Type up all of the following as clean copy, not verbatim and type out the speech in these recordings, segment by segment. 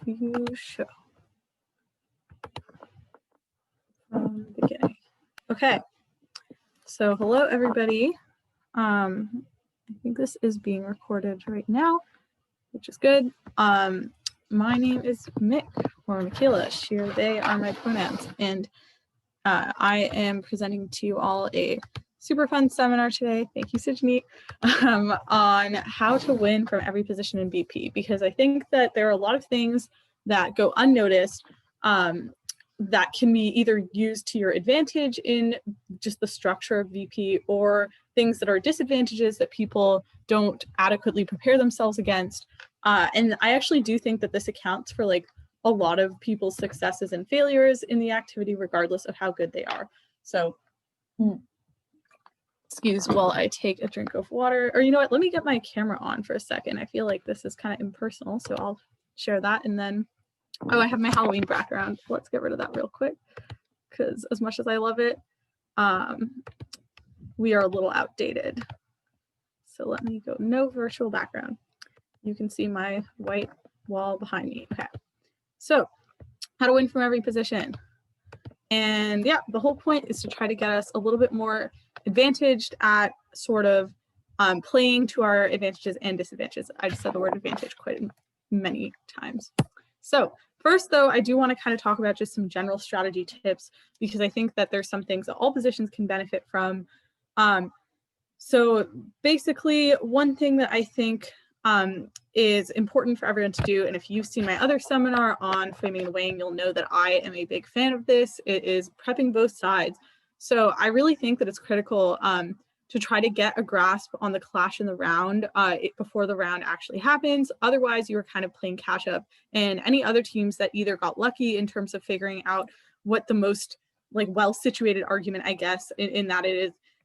preview show from the beginning. Okay, so hello everybody. I think this is being recorded right now, which is good. My name is Mick, or Micaela. She or they are my pronouns, and I am presenting to you all a super fun seminar today. Thank you, Sijani, on how to win from every position in VP, because I think that there are a lot of things that go unnoticed that can be either used to your advantage in just the structure of VP, or things that are disadvantages that people don't adequately prepare themselves against. And I actually do think that this accounts for like a lot of people's successes and failures in the activity, regardless of how good they are. So excuse while I take a drink of water, or you know what, let me get my camera on for a second. I feel like this is kind of impersonal, so I'll share that. And then, oh, I have my Halloween background. Let's get rid of that real quick, because as much as I love it, we are a little outdated. So let me go no virtual background. You can see my white wall behind me. Okay, so how to win from every position. And yeah, the whole point is to try to get us a little bit more advantaged at sort of playing to our advantages and disadvantages. I just said the word advantage quite many times. So first, though, I do want to kind of talk about just some general strategy tips, because I think that there's some things that all positions can benefit from. So basically, one thing that I think is important for everyone to do, and if you've seen my other seminar on framing and weighing, you'll know that I am a big fan of this. It is prepping both sides. So I really think that it's critical to try to get a grasp on the clash in the round before the round actually happens. Otherwise, you're kind of playing catch up, and any other teams that either got lucky in terms of figuring out what the most like well-situated argument, I guess, in that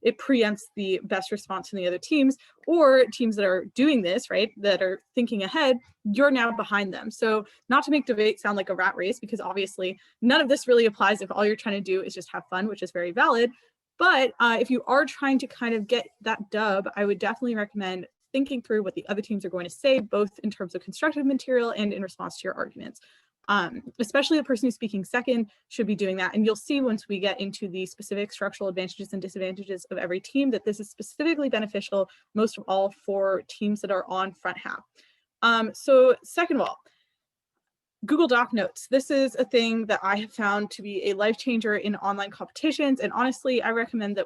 it preempts the best response from the other teams, or teams that are doing this, right, that are thinking ahead, you're now behind them. So not to make debate sound like a rat race, because obviously none of this really applies if all you're trying to do is just have fun, which is very valid. But if you are trying to kind of get that dub, I would definitely recommend thinking through what the other teams are going to say, both in terms of constructive material and in response to your arguments. Especially the person who's speaking second should be doing that. And you'll see once we get into the specific structural advantages and disadvantages of every team that this is specifically beneficial, most of all for teams that are on front half. So second of all, Google Doc Notes. This is a thing that I have found to be a life changer in online competitions. And honestly, I recommend that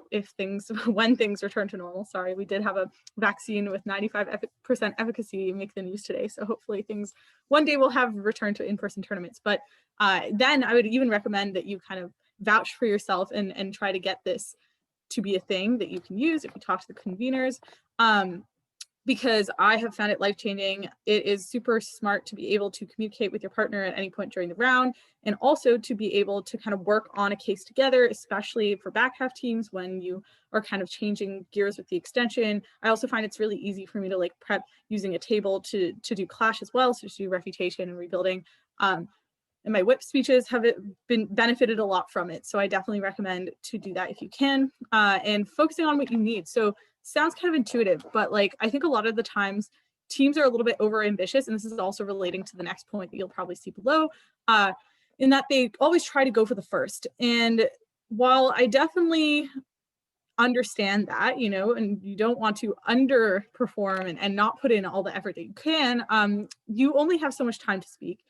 when things return to normal, sorry, we did have a vaccine with 95% efficacy make the news today. So hopefully things one day will have returned to in-person tournaments. But then I would even recommend that you kind of vouch for yourself and try to get this to be a thing that you can use if you talk to the conveners. Because I have found it life-changing. It is super smart to be able to communicate with your partner at any point during the round, and also to be able to kind of work on a case together, especially for back half teams when you are kind of changing gears with the extension. I also find it's really easy for me to like prep using a table to do clash as well, so to do refutation and rebuilding. And my whip speeches have been benefited a lot from it. So I definitely recommend to do that if you can, and focusing on what you need. So sounds kind of intuitive, but like I think a lot of the times teams are a little bit over ambitious, and this is also relating to the next point that you'll probably see below, in that they always try to go for the first. And while I definitely understand that, you know, and you don't want to underperform and not put in all the effort that you can, you only have so much time to speak.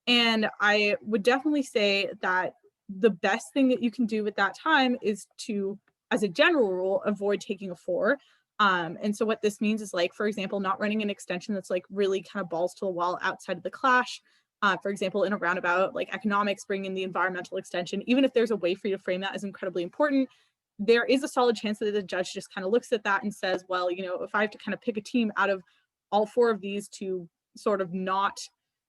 And I would definitely say that the best thing that you can do with that time is to, as a general rule, avoid taking a 4. And so what this means is, like, for example, not running an extension that's like really kind of balls to the wall outside of the clash. For example, in a roundabout, like economics, bring in the environmental extension. Even if there's a way for you to frame that as incredibly important, there is a solid chance that the judge just kind of looks at that and says, well, you know, if I have to kind of pick a team out of all 4 of these to sort of not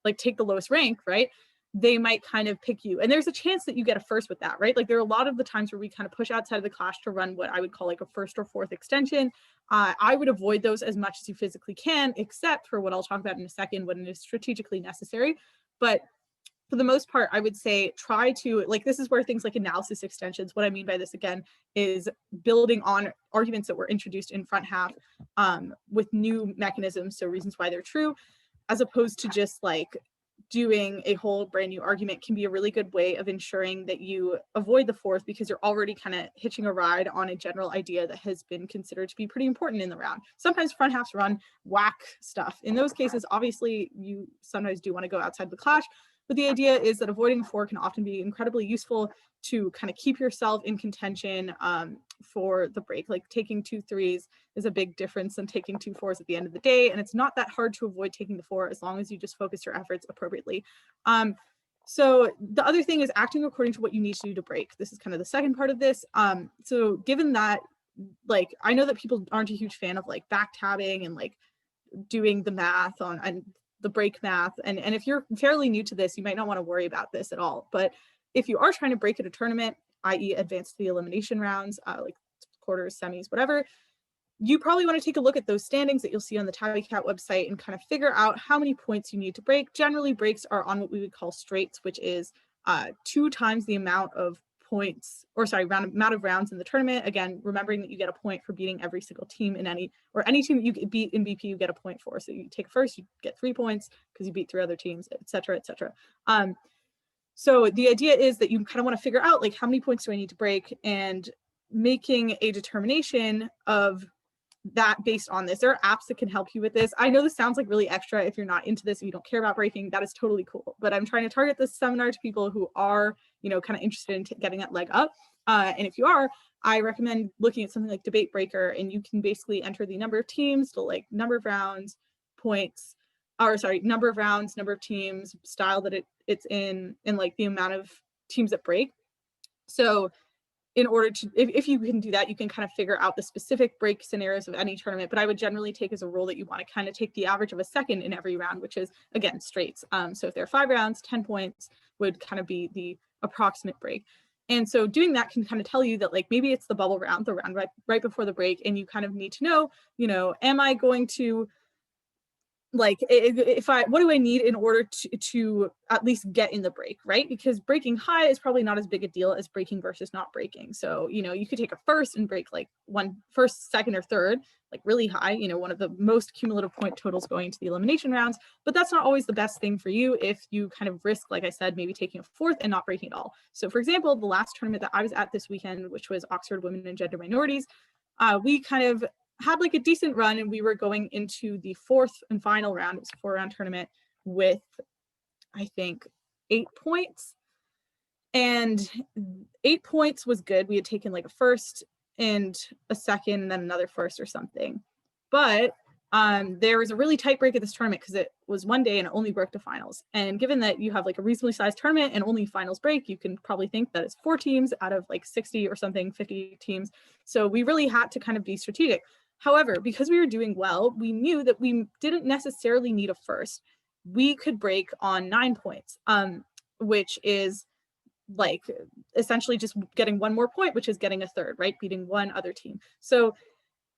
like take the lowest rank, right, they might kind of pick you. And there's a chance that you get a first with that, right? Like there are a lot of the times where we kind of push outside of the clash to run what I would call like a first or fourth extension. I would avoid those as much as you physically can, except for what I'll talk about in a second, when it is strategically necessary. But for the most part, I would say try to, like, this is where things like analysis extensions, what I mean by this again, is building on arguments that were introduced in front half with new mechanisms, so reasons why they're true, as opposed to just like doing a whole brand new argument can be a really good way of ensuring that you avoid the fourth, because you're already kind of hitching a ride on a general idea that has been considered to be pretty important in the round. Sometimes front halves run whack stuff. In those cases, obviously, you sometimes do want to go outside the clash, but the idea is that avoiding a four can often be incredibly useful to kind of keep yourself in contention for the break. Like taking 2 3s is a big difference than taking 2 4s at the end of the day. And it's not that hard to avoid taking the 4 as long as you just focus your efforts appropriately. So the other thing is acting according to what you need to do to break. This is kind of the second part of this. So given that, like, I know that people aren't a huge fan of like back tabbing and like doing the math on and the break math. And if you're fairly new to this, you might not want to worry about this at all. But if you are trying to break at a tournament, i.e. advance to the elimination rounds, like quarters, semis, whatever, you probably want to take a look at those standings that you'll see on the TabbyCat website and kind of figure out how many points you need to break. Generally, breaks are on what we would call straights, which is 2 times the amount of points, or sorry, amount of rounds in the tournament. Again, remembering that you get a point for beating every single team in any team that you beat in BP, you get a point for. So you take first, you get 3 points because you beat 3 other teams, et cetera, et cetera. So the idea is that you kind of want to figure out like how many points do I need to break, and making a determination of that based on this. There are apps that can help you with this. I know this sounds like really extra if you're not into this, if you don't care about breaking, that is totally cool. But I'm trying to target this seminar to people who are, you know, kind of interested in getting that leg up. And if you are, I recommend looking at something like Debate Breaker, and you can basically enter the number of teams, the like number of rounds, points, or sorry, number of rounds, number of teams, style that it's in, and like the amount of teams that break. So in order to, if you can do that, you can kind of figure out the specific break scenarios of any tournament. But I would generally take as a rule that you want to kind of take the average of a second in every round, which is, again, straights. So if there are 5 rounds, 10 points would kind of be the approximate break. And so doing that can kind of tell you that like maybe it's the bubble round, the round right before the break, and you kind of need to know, you know, am I going to, like, what do I need in order to at least get in the break, right? Because breaking high is probably not as big a deal as breaking versus not breaking. So, you know, you could take a first and break like first, second, or third, like really high, you know, one of the most cumulative point totals going into the elimination rounds, but that's not always the best thing for you if you kind of risk, like I said, maybe taking a fourth and not breaking at all. So for example, the last tournament that I was at this weekend, which was Oxford Women and Gender Minorities, we kind of had like a decent run, and we were going into the 4th and final round. It was a 4-round tournament with, I think, 8 points. And 8 points was good. We had taken like a first and a second, and then another first or something. But there was a really tight break at this tournament because it was one day and it only broke to finals. And given that you have like a reasonably sized tournament and only finals break, you can probably think that it's 4 teams out of like 60 or something, 50 teams. So we really had to kind of be strategic. However, because we were doing well, we knew that we didn't necessarily need a first. We could break on 9 points, which is like essentially just getting 1 more point, which is getting a third, right? Beating one other team. So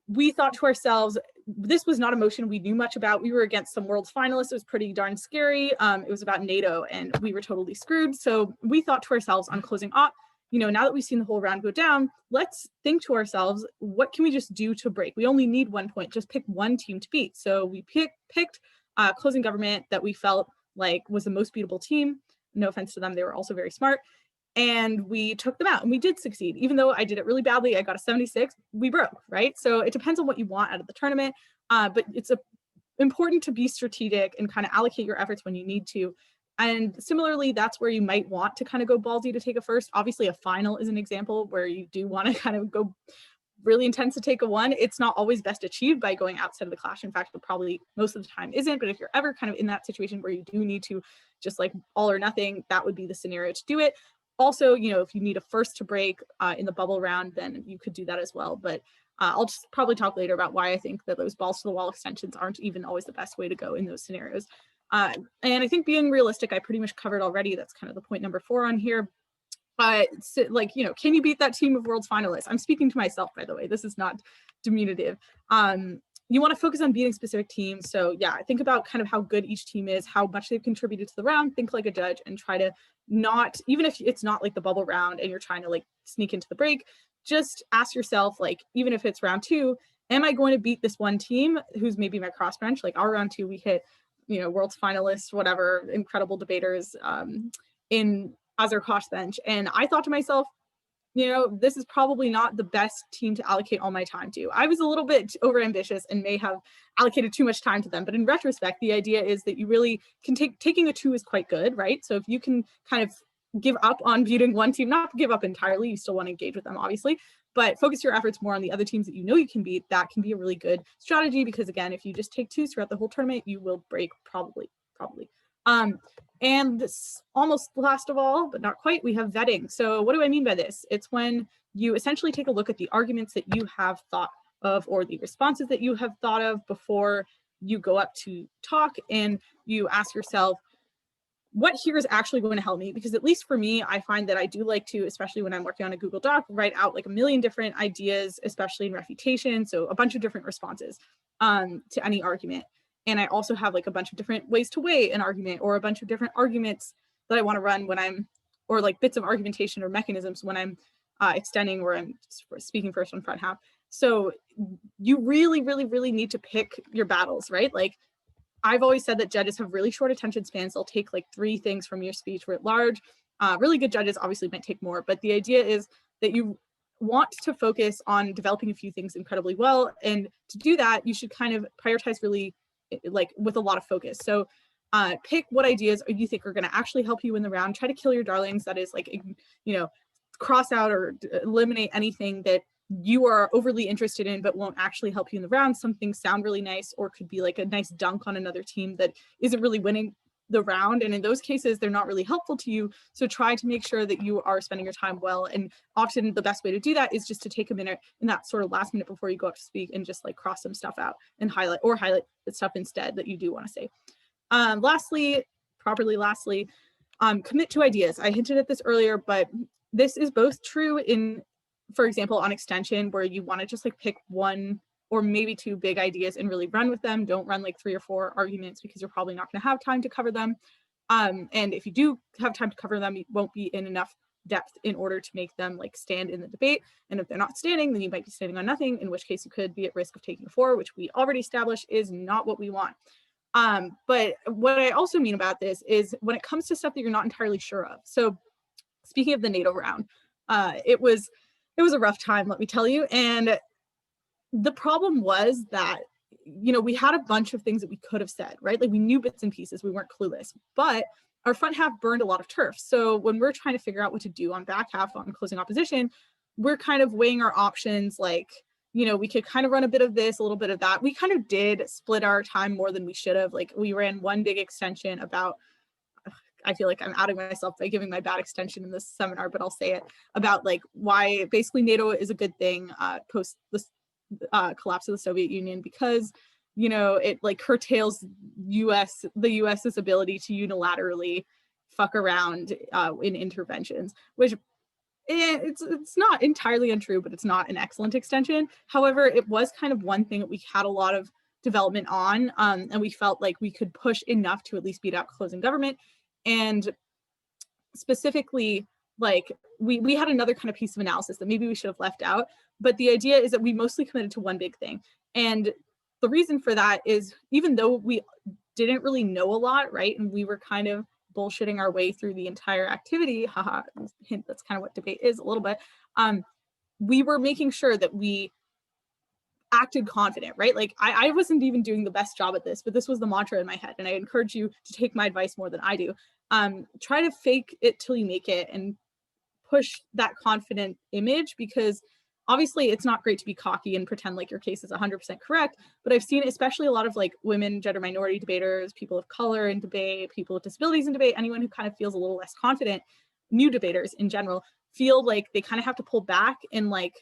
we thought to ourselves, this was not a motion we knew much about. We were against some world's finalists. It was pretty darn scary. It was about NATO, and we were totally screwed. So we thought to ourselves on closing op, you know, now that we've seen the whole round go down, let's think to ourselves, what can we just do to break? We only need 1 point, just pick one team to beat. So we picked Closing Government that we felt like was the most beatable team. No offense to them, they were also very smart. And we took them out, and we did succeed. Even though I did it really badly, I got a 76, we broke, right? So it depends on what you want out of the tournament, but it's important to be strategic and kind of allocate your efforts when you need to. And similarly, that's where you might want to kind of go ballsy to take a first. Obviously, a final is an example where you do want to kind of go really intense to take a 1. It's not always best achieved by going outside of the clash. In fact, it probably most of the time isn't. But if you're ever kind of in that situation where you do need to just like all or nothing, that would be the scenario to do it. Also, you know, if you need a first to break in the bubble round, then you could do that as well. But I'll just probably talk later about why I think that those balls to the wall extensions aren't even always the best way to go in those scenarios. And I think being realistic, I pretty much covered already. That's kind of the point number 4 on here. Like, you know, can you beat that team of world's finalists? I'm speaking to myself, by the way. This is not diminutive. You want to focus on beating specific teams. So yeah, think about kind of how good each team is, how much they've contributed to the round, think like a judge, and try to not, even if it's not like the bubble round and you're trying to like sneak into the break, just ask yourself, like, even if it's round 2, am I going to beat this one team who's maybe my cross bench? Like our round 2, we hit you know, world's finalists, whatever, incredible debaters in as our cross bench. And I thought to myself, you know, this is probably not the best team to allocate all my time to. I was a little bit overambitious and may have allocated too much time to them. But in retrospect, the idea is that you really can taking a 2 is quite good, right? So if you can kind of give up on beating one team, not give up entirely, you still want to engage with them, obviously, but focus your efforts more on the other teams that you know you can beat, that can be a really good strategy, because again, if you just take 2s throughout the whole tournament, you will break probably. And this, almost last of all, but not quite, we have vetting. So what do I mean by this? It's when you essentially take a look at the arguments that you have thought of or the responses that you have thought of before you go up to talk, and you ask yourself, what here is actually going to help me? Because at least for me, I find that I do like to, especially when I'm working on a Google Doc, write out like a million different ideas, especially in refutation. So a bunch of different responses to any argument. And I also have like a bunch of different ways to weigh an argument, or a bunch of different arguments that I want to run when I'm, or like bits of argumentation or mechanisms when I'm extending, or I'm speaking first on front half. So you really, really, really need to pick your battles, right? Like I've always said that judges have really short attention spans. They'll take like 3 things from your speech writ large. Really good judges obviously might take more, but the idea is that you want to focus on developing a few things incredibly well. And to do that, you should kind of prioritize really like with a lot of focus. So pick what ideas you think are going to actually help you in the round. Try to kill your darlings. That is like, you know, cross out or eliminate anything that you are overly interested in but won't actually help you in the round. Some things sound really nice, or could be like a nice dunk on another team that isn't really winning the round, and in those cases they're not really helpful to you. So try to make sure that you are spending your time well, and often the best way to do that is just to take a minute in that sort of last minute before you go up to speak and just like cross some stuff out and highlight the stuff instead that you do want to say. Lastly, commit to ideas. I hinted at this earlier, but this is both true in, for example, on extension, where you want to just like pick 1 or maybe 2 big ideas and really run with them. Don't run like 3 or 4 arguments, because you're probably not going to have time to cover them. And if you do have time to cover them, you won't be in enough depth in order to make them like stand in the debate. And if they're not standing, then you might be standing on nothing, in which case you could be at risk of taking 4, which we already established is not what we want. But what I also mean about this is when it comes to stuff that you're not entirely sure of. So speaking of the NATO round, it was a rough time, let me tell you. And the problem was that, you know, we had a bunch of things that we could have said, right? Like we knew bits and pieces, we weren't clueless, but our front half burned a lot of turf. So when we're trying to figure out what to do on back half on closing opposition, we're kind of weighing our options. Like, you know, we could kind of run a bit of this, a little bit of that. We kind of did split our time more than we should have. Like we ran one big extension about, I feel like I'm outing myself by giving my bad extension in this seminar, but I'll say it, about like why basically NATO is a good thing post the collapse of the Soviet Union, because, you know, it like curtails the US's ability to unilaterally fuck around in interventions, which it's not entirely untrue, but it's not an excellent extension. However, it was kind of one thing that we had a lot of development on, and we felt like we could push enough to at least beat out closing government. And specifically, like we had another kind of piece of analysis that maybe we should have left out, but the idea is that we mostly committed to one big thing. And the reason for that is, even though we didn't really know a lot, right, and we were kind of bullshitting our way through the entire activity, haha, hint, that's kind of what debate is a little bit, we were making sure that we acted confident, right? Like I wasn't even doing the best job at this, but this was the mantra in my head, and I encourage you to take my advice more than I do. Try to fake it till you make it and push that confident image, because obviously it's not great to be cocky and pretend like your case is 100% correct, but I've seen especially a lot of like women, gender minority debaters, people of color in debate, people with disabilities in debate, anyone who kind of feels a little less confident, new debaters in general, feel like they kind of have to pull back, and like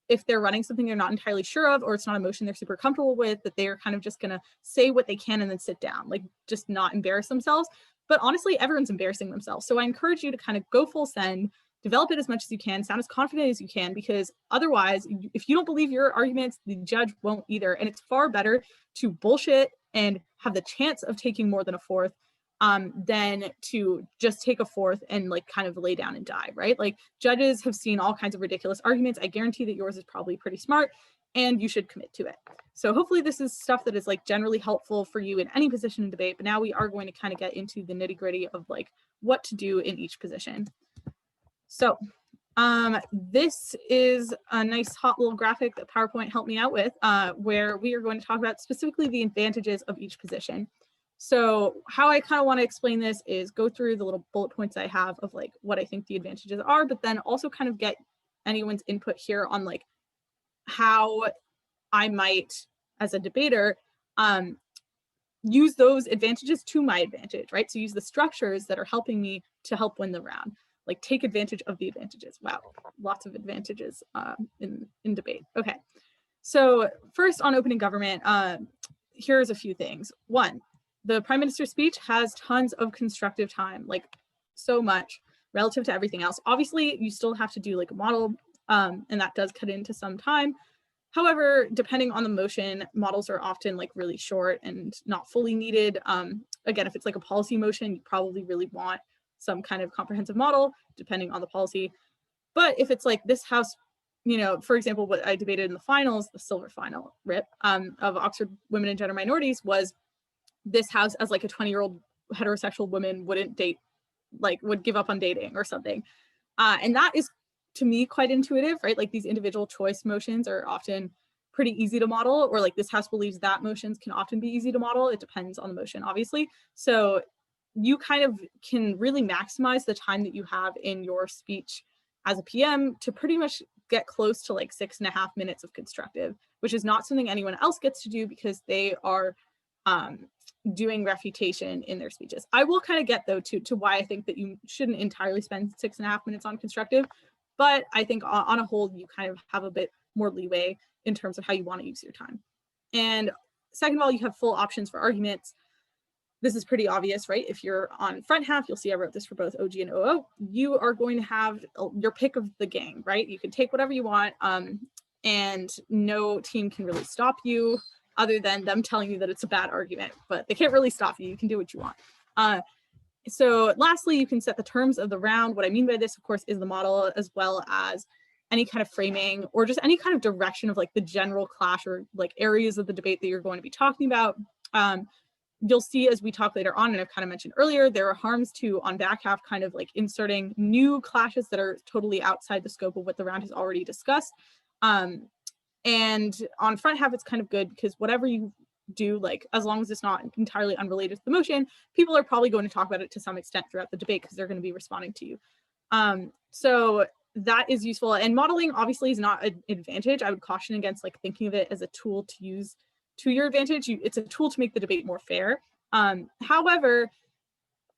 if they're running something they're not entirely sure of, or it's not a motion they're super comfortable with, that they're kind of just gonna say what they can and then sit down, like just not embarrass themselves. But honestly, everyone's embarrassing themselves. So I encourage you to kind of go full send, develop it as much as you can, sound as confident as you can, because otherwise, if you don't believe your arguments, the judge won't either. And it's far better to bullshit and have the chance of taking more than a fourth than to just take a fourth and like kind of lay down and die, right? Like judges have seen all kinds of ridiculous arguments. I guarantee that yours is probably pretty smart. and you should commit to it. So hopefully this is stuff that is like generally helpful for you in any position in debate, but now we are going to kind of get into the nitty gritty of like what to do in each position. So this is a nice hot little graphic that PowerPoint helped me out with, where we are going to talk about specifically the advantages of each position. So how I kind of want to explain this is go through the little bullet points I have of like what I think the advantages are, but then also kind of get anyone's input here on like how I might, as a debater, use those advantages to my advantage, right? So use the structures that are helping me to help win the round, like take advantage of the advantages. Wow, lots of advantages in debate. Okay, so first on opening government, here's a few things. One, the Prime Minister's speech has tons of constructive time, like so much relative to everything else. Obviously, you still have to do like a model, and that does cut into some time. However, depending on the motion, models are often like really short and not fully needed. Again, if it's like a policy motion, you probably really want some kind of comprehensive model, depending on the policy. But if it's like this House, you know, for example, what I debated in the finals, the silver final RIP of Oxford Women and Gender Minorities was this House as like a 20-year-old heterosexual woman wouldn't date, like would give up on dating or something. And that is, to me, quite intuitive, right? Like these individual choice motions are often pretty easy to model, or like this House believes that motions can often be easy to model. It depends on the motion, obviously. So you kind of can really maximize the time that you have in your speech as a PM to pretty much get close to like 6.5 minutes of constructive, which is not something anyone else gets to do because they are doing refutation in their speeches. I will kind of get though to why I think that you shouldn't entirely spend 6.5 minutes on constructive, but I think on a whole, you kind of have a bit more leeway in terms of how you want to use your time. And second of all, you have full options for arguments. This is pretty obvious, right? If you're on front half, you'll see I wrote this for both OG and OO. You are going to have your pick of the gang, right? You can take whatever you want, and no team can really stop you other than them telling you that it's a bad argument, but they can't really stop you. You can do what you want. So lastly, you can set the terms of the round. What I mean by this, of course, is the model, as well as any kind of framing or just any kind of direction of like the general clash or like areas of the debate that you're going to be talking about. You'll see as we talk later on, and I've kind of mentioned earlier, there are harms to on back half kind of like inserting new clashes that are totally outside the scope of what the round has already discussed. And on front half, it's kind of good because whatever you do, like as long as it's not entirely unrelated to the motion, people are probably going to talk about it to some extent throughout the debate because they're going to be responding to you. So that is useful. And modeling obviously is not an advantage. I would caution against like thinking of it as a tool to use to your advantage. It's a tool to make the debate more fair. However,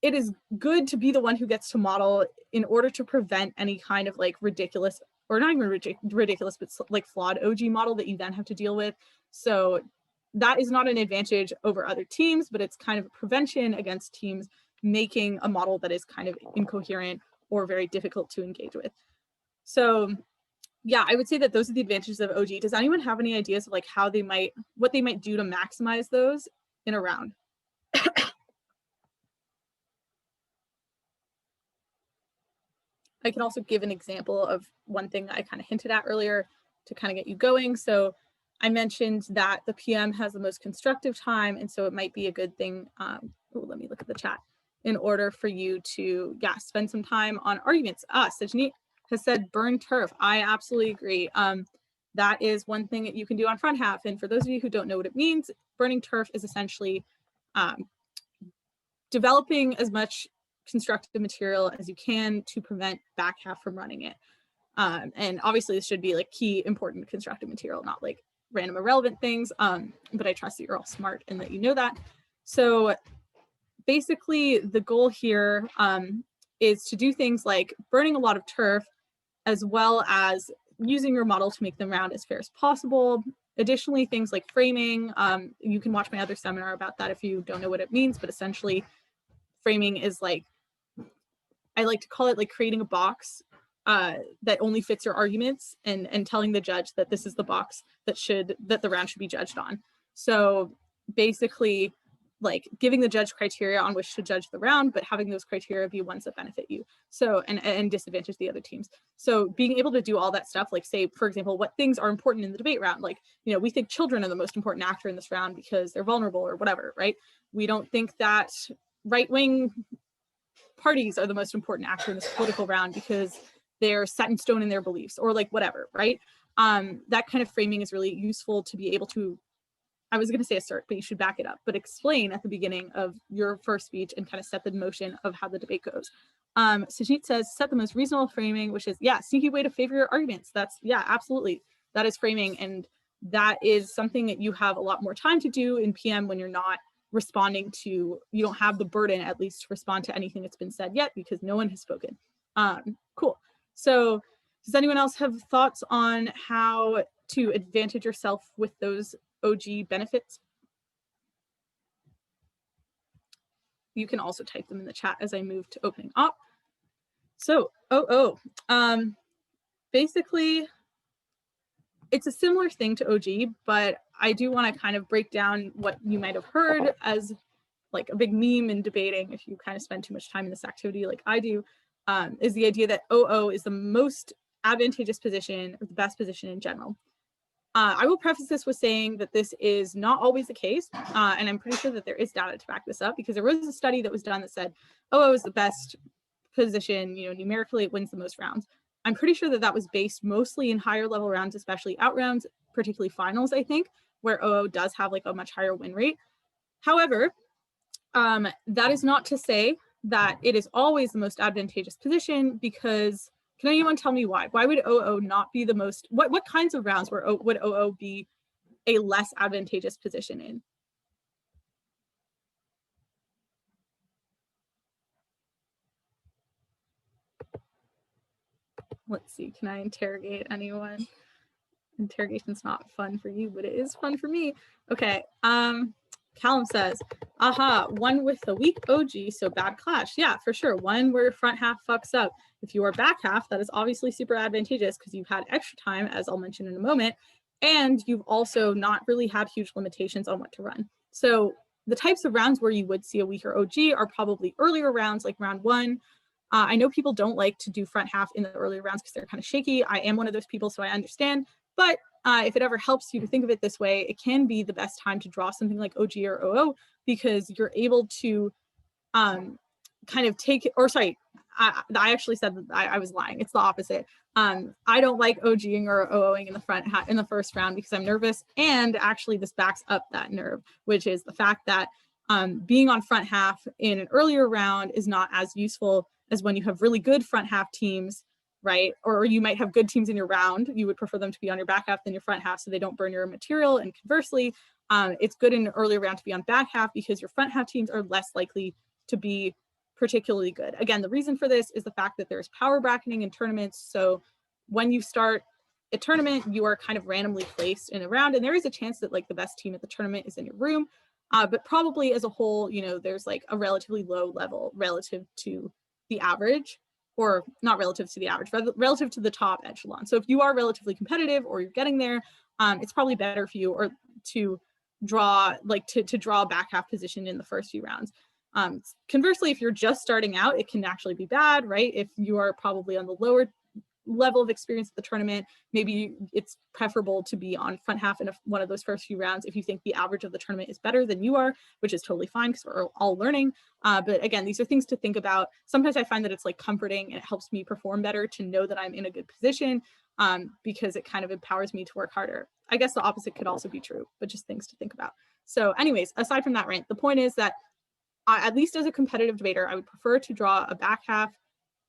it is good to be the one who gets to model in order to prevent any kind of like ridiculous, or not even ridiculous, but like flawed OG model that you then have to deal with. So that is not an advantage over other teams, but it's kind of a prevention against teams making a model that is kind of incoherent or very difficult to engage with. So yeah, I would say that those are the advantages of OG. Does anyone have any ideas of like how they might, what they might do to maximize those in a round? I can also give an example of one thing I kind of hinted at earlier to kind of get you going. So I mentioned that the PM has the most constructive time, and so it might be a good thing. Let me look at the chat. In order for you to, spend some time on arguments. Sajni has said burn turf. I absolutely agree. That is one thing that you can do on front half. And for those of you who don't know what it means, burning turf is essentially developing as much constructive material as you can to prevent back half from running it. And obviously this should be like key important constructive material, not like random irrelevant things. But I trust that you're all smart and that you know that. So basically the goal here is to do things like burning a lot of turf, as well as using your model to make them round as fair as possible. Additionally, things like framing, you can watch my other seminar about that if you don't know what it means, but essentially framing is like, I like to call it like creating a box that only fits your arguments and telling the judge that this is the box that the round should be judged on. So basically like giving the judge criteria on which to judge the round, but having those criteria be ones that benefit you. So, and disadvantage the other teams. So being able to do all that stuff, like say, for example, what things are important in the debate round, like, you know, we think children are the most important actor in this round because they're vulnerable or whatever, right? We don't think that right-wing parties are the most important actor in this political round because they're set in stone in their beliefs or like whatever, right? That kind of framing is really useful to be able to, I was going to say assert, but you should back it up, but explain at the beginning of your first speech and kind of set the motion of how the debate goes. Sajit says, set the most reasonable framing, which is, yeah, sneaky way to favor your arguments. That's, yeah, absolutely. That is framing. And that is something that you have a lot more time to do in PM when you're not responding to, you don't have the burden at least to respond to anything that's been said yet because no one has spoken. Cool. So does anyone else have thoughts on how to advantage yourself with those OG benefits? You can also type them in the chat as I move to opening up. So, basically, it's a similar thing to OG, but I do want to kind of break down what you might have heard as like a big meme in debating, if you kind of spend too much time in this activity like I do, is the idea that OO is the most advantageous position or the best position in general. I will preface this with saying that this is not always the case, and I'm pretty sure that there is data to back this up because there was a study that was done that said OO is the best position, you know, numerically it wins the most rounds. I'm pretty sure that that was based mostly in higher level rounds, especially out rounds, particularly finals, I think, where OO does have like a much higher win rate. However, that is not to say that it is always the most advantageous position, because can anyone tell me why? Why would OO not be the most, what kinds of rounds would OO be a less advantageous position in? Let's see, can I interrogate anyone? Interrogation's not fun for you, but it is fun for me. Okay, Callum says, aha, one with a weak OG, so bad clash. Yeah, for sure. One where your front half fucks up. If you are back half, that is obviously super advantageous because you've had extra time, as I'll mention in a moment, and you've also not really had huge limitations on what to run. So the types of rounds where you would see a weaker OG are probably earlier rounds, like round one. I know people don't like to do front half in the earlier rounds because they're kind of shaky. I am one of those people, so I understand. But if it ever helps you to think of it this way, it can be the best time to draw something like OG or OO because you're able to kind of take it, or sorry, I actually said that I was lying. It's the opposite. I don't like OGing or OOing in the in the first round because I'm nervous. And actually this backs up that nerve, which is the fact that being on front half in an earlier round is not as useful as when you have really good front half teams, right? Or you might have good teams in your round. You would prefer them to be on your back half than your front half so they don't burn your material. And conversely, it's good in an earlier round to be on back half because your front half teams are less likely to be particularly good. Again, the reason for this is the fact that there's power bracketing in tournaments. So when you start a tournament, you are kind of randomly placed in a round, and there is a chance that like the best team at the tournament is in your room. But probably as a whole, you know, there's like a relatively low level relative to the average, or not relative to the average, but relative to the top echelon. So if you are relatively competitive or you're getting there, it's probably better for you or to draw like to draw a back half position in the first few rounds. Conversely, if you're just starting out, it can actually be bad, right? If you are probably on the lower level of experience at the tournament, maybe it's preferable to be on front half in one of those first few rounds if you think the average of the tournament is better than you are, which is totally fine because we're all learning. But again, these are things to think about. Sometimes I find that it's like comforting and it helps me perform better to know that I'm in a good position because it kind of empowers me to work harder. I guess the opposite could also be true, but just things to think about. So anyways, aside from that rant, the point is that at least as a competitive debater, I would prefer to draw a back half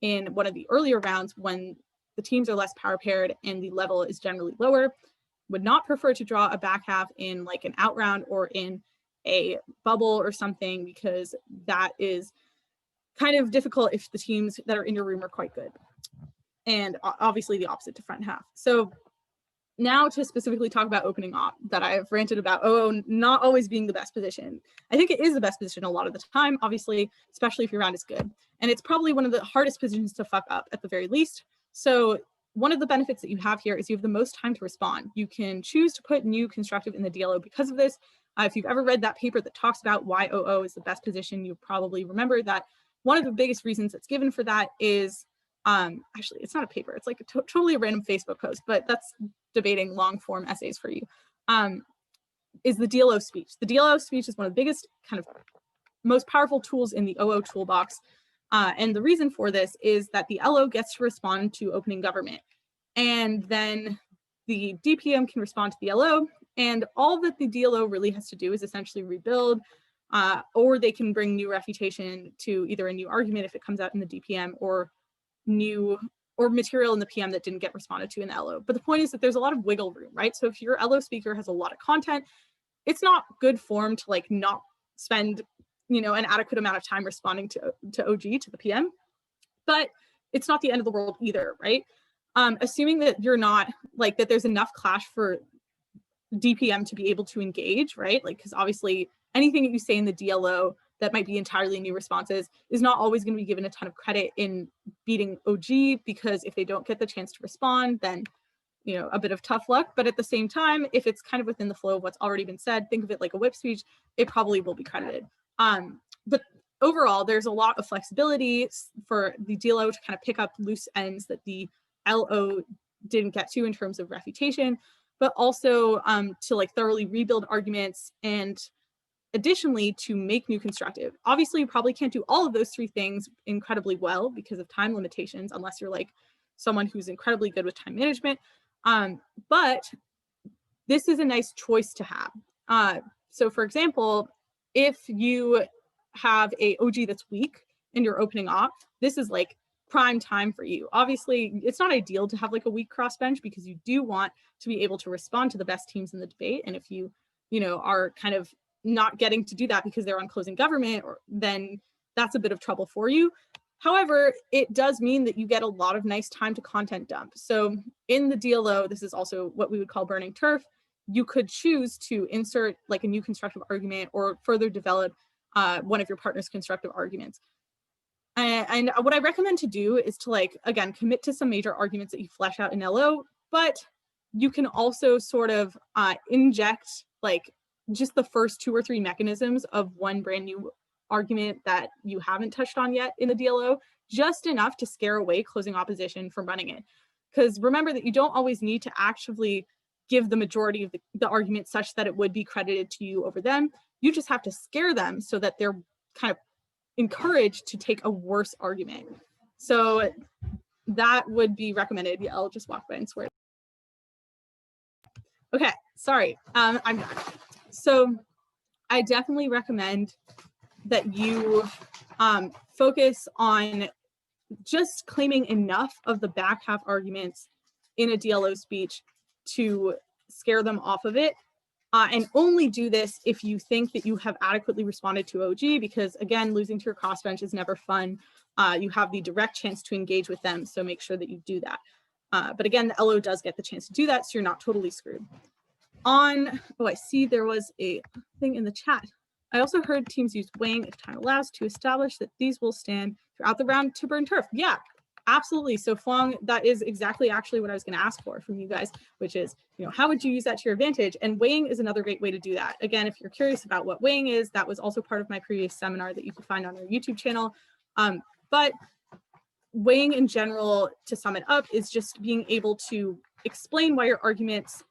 in one of the earlier rounds when the teams are less power paired and the level is generally lower. Would not prefer to draw a back half in like an out round or in a bubble or something, because that is kind of difficult if the teams that are in your room are quite good. And obviously the opposite to front half. So now to specifically talk about opening op that I have ranted about not always being the best position. I think it is the best position a lot of the time, obviously, especially if your round is good. And it's probably one of the hardest positions to fuck up at the very least. So one of the benefits that you have here is you have the most time to respond. You can choose to put new constructive in the DLO because of this. If you've ever read that paper that talks about why OO is the best position, you probably remember that one of the biggest reasons that's given for that is, actually, it's not a paper, it's like a totally random Facebook post, but that's debating long form essays for you, is the DLO speech. The DLO speech is one of the biggest, kind of most powerful tools in the OO toolbox. And the reason for this is that the LO gets to respond to opening government. And then the DPM can respond to the LO, and all that the DLO really has to do is essentially rebuild, or they can bring new refutation to either a new argument if it comes out in the DPM, or material in the PM that didn't get responded to in the LO. But the point is that there's a lot of wiggle room, right? So if your LO speaker has a lot of content, it's not good form to like not spend, an adequate amount of time responding to OG, to the PM, but it's not the end of the world either, right? Assuming that you're not like that there's enough clash for DPM to be able to engage, right? Like, because obviously anything that you say in the DLO that might be entirely new responses is not always going to be given a ton of credit in beating OG, because if they don't get the chance to respond, then, a bit of tough luck. But at the same time, if it's kind of within the flow of what's already been said, think of it like a whip speech, it probably will be credited. But overall, there's a lot of flexibility for the DLO to kind of pick up loose ends that the LO didn't get to in terms of refutation, but also to like thoroughly rebuild arguments, and additionally to make new constructive. Obviously, you probably can't do all of those three things incredibly well because of time limitations, unless you're like someone who's incredibly good with time management. But this is a nice choice to have. So for example, if you have a OG that's weak and you're opening op, this is like prime time for you. Obviously, it's not ideal to have like a weak crossbench, because you do want to be able to respond to the best teams in the debate. And if you are kind of not getting to do that because they're on closing government, then that's a bit of trouble for you. However, it does mean that you get a lot of nice time to content dump. So in the DLO, this is also what we would call burning turf. You could choose to insert like a new constructive argument or further develop one of your partner's constructive arguments. And what I recommend to do is to like, again, commit to some major arguments that you flesh out in LO, but you can also sort of inject like just the first 2 or 3 mechanisms of one brand new argument that you haven't touched on yet in the DLO, just enough to scare away closing opposition from running it. Because remember that you don't always need to actively give the majority of the argument such that it would be credited to you over them. You just have to scare them so that they're kind of encouraged to take a worse argument. So that would be recommended. Yeah, I'll just walk by and swear. Okay, sorry, I'm back. So I definitely recommend that you focus on just claiming enough of the back half arguments in a DLO speech to scare them off of it. And only do this if you think that you have adequately responded to OG, because again, losing to your crossbench is never fun. You have the direct chance to engage with them, so make sure that you do that. But again, the LO does get the chance to do that, so you're not totally screwed. I see there was a thing in the chat. I also heard teams use weighing if time allows to establish that these will stand throughout the round to burn turf. Yeah, absolutely. So Fong, that is exactly actually what I was going to ask for from you guys, which is, how would you use that to your advantage? And weighing is another great way to do that. Again, if you're curious about what weighing is, that was also part of my previous seminar that you can find on our YouTube channel. But weighing in general, to sum it up, is just being able to explain why your arguments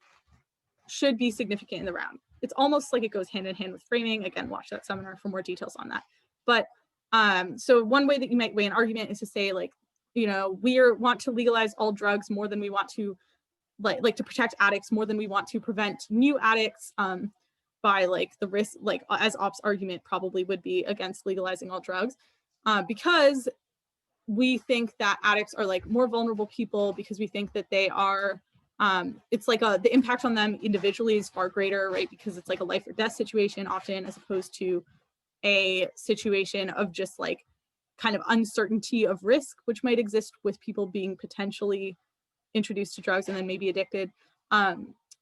should be significant in the round. It's almost like it goes hand in hand with framing. Again, watch that seminar for more details on that. But so one way that you might weigh an argument is to say, like, we want to legalize all drugs more than we want to like to protect addicts more than we want to prevent new addicts, by like the risk, like as Op's argument probably would be against legalizing all drugs, because we think that addicts are like more vulnerable people, because we think that they are, it's like the impact on them individually is far greater, right? Because it's like a life or death situation often, as opposed to a situation of just like kind of uncertainty of risk, which might exist with people being potentially introduced to drugs and then maybe addicted,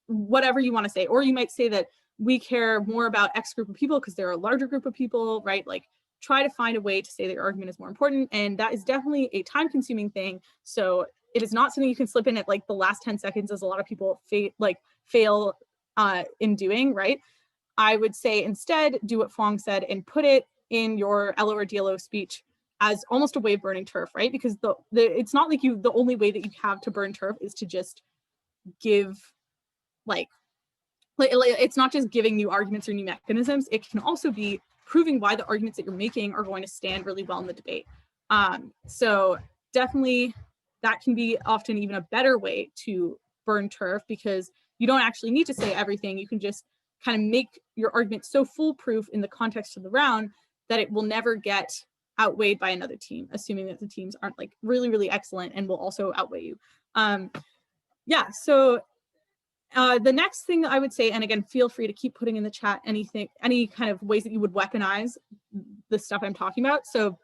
whatever you want to say. Or you might say that we care more about X group of people because they're a larger group of people, right? Like, try to find a way to say that your argument is more important. And that is definitely a time consuming thing. So it is not something you can slip in at like the last 10 seconds, as a lot of people fail in doing, right? I would say instead do what Fong said and put it in your LO or DLO speech as almost a way of burning turf, right? Because it's not like the only way that you have to burn turf is to just give like it's not just giving new arguments or new mechanisms. It can also be proving why the arguments that you're making are going to stand really well in the debate. So definitely that can be often even a better way to burn turf, because you don't actually need to say everything. You can just kind of make your argument so foolproof in the context of the round that it will never get outweighed by another team, assuming that the teams aren't like really, really excellent and will also outweigh you. Yeah, so the next thing I would say, and again, feel free to keep putting in the chat any kind of ways that you would weaponize the stuff I'm talking about. So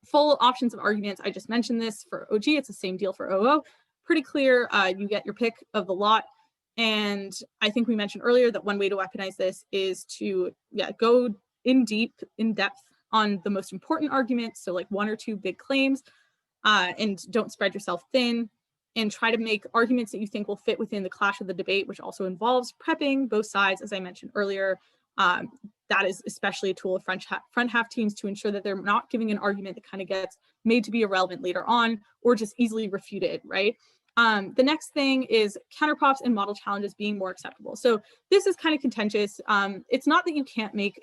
full options of arguments, I just mentioned this for OG, it's the same deal for OO. Pretty clear, you get your pick of the lot. And I think we mentioned earlier that one way to weaponize this is to go in depth on the most important arguments. So like 1 or 2 big claims, and don't spread yourself thin, and try to make arguments that you think will fit within the clash of the debate, which also involves prepping both sides, as I mentioned earlier. That is especially a tool of front half teams to ensure that they're not giving an argument that kind of gets made to be irrelevant later on or just easily refuted, right? The next thing is counterprops and model challenges being more acceptable. So this is kind of contentious. It's not that you can't make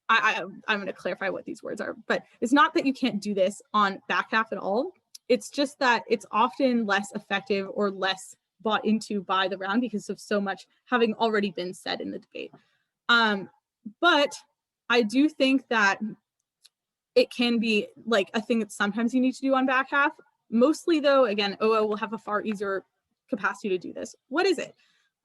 I'm going to clarify what these words are, but it's not that you can't do this on back half at all. It's just that it's often less effective or less bought into by the round because of so much having already been said in the debate. But I do think that it can be like a thing that sometimes you need to do on back half. Mostly though, again, OO will have a far easier capacity to do this. What is it?